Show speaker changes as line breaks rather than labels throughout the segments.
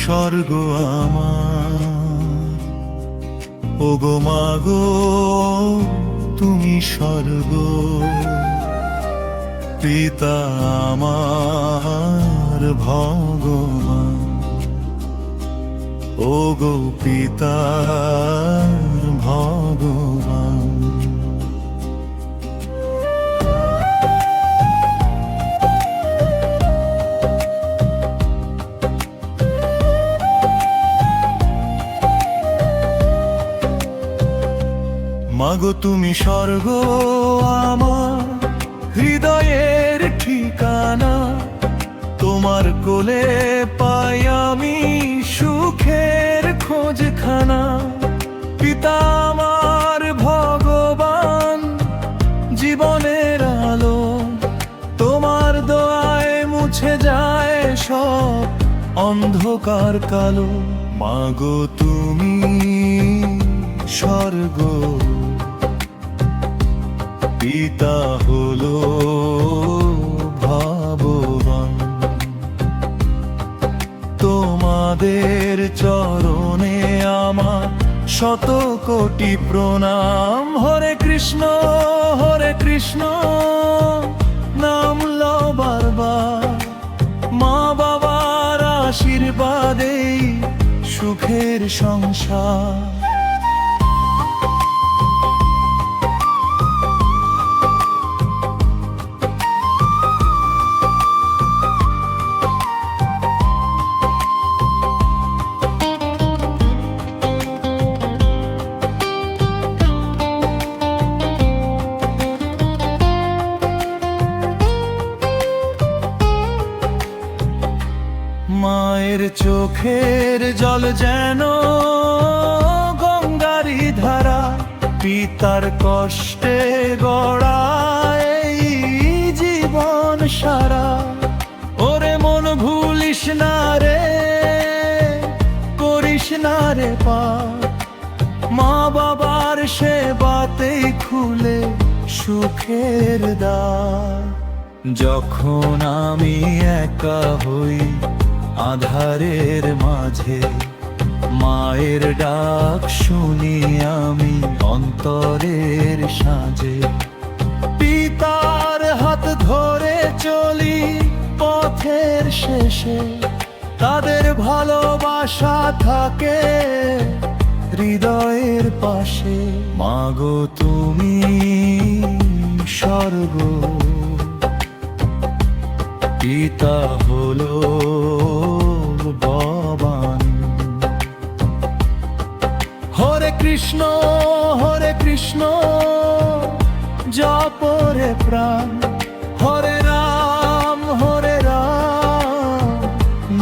স্বর্গ আমার, ওগো মাগো তুমি স্বর্গ। পিতা আমার ভগবান, ওগো পিতা ভগবান। মাগো তুমি স্বর্গ আমার হৃদয়ের ঠিকানা, তোমার কোলে পাই আমি সুখের খোঁজখানা। পিতা আমার ভগবান জীবনের আলো, তোমার দোয়ায় মুছে যায় সব অন্ধকার কালো। মাগো তুমি স্বর্গ, পিতা হলো ভগবান। তোমাদের চরণে আমার শত কোটি প্রণাম। হরে কৃষ্ণ নাম লও বারবার, মা বাবার আশীর্বাদেই সুখের সংসার। মায়ের চোখের জল যেন গঙ্গারি ধারা, পিতার কষ্টে গড়া এই জীবন সারা। ওরে মন ভুলিস না রে, করিস না রে পাপ, মা বাবার সেবাতেই খুলে সুখের দ্বার। যখন আমি একা হই আধারের মাঝে, মায়ের ডাক শুনি আমি অন্তরের সাঁঝে। পিতার হাত ধরে চলি পথের শেষে, তাদের ভালোবাসা থাকে হৃদয়ের পাশে। মাগো তুমি স্বর্গ, পিতা হলো ভগবান। হরে কৃষ্ণ জপ রে প্রাণ, হরে রাম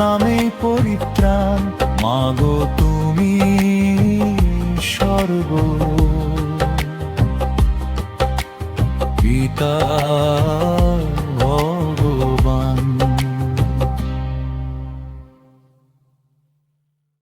নামে পরিত্রাণ। মাগো তুমি স্বর্গ, পিতা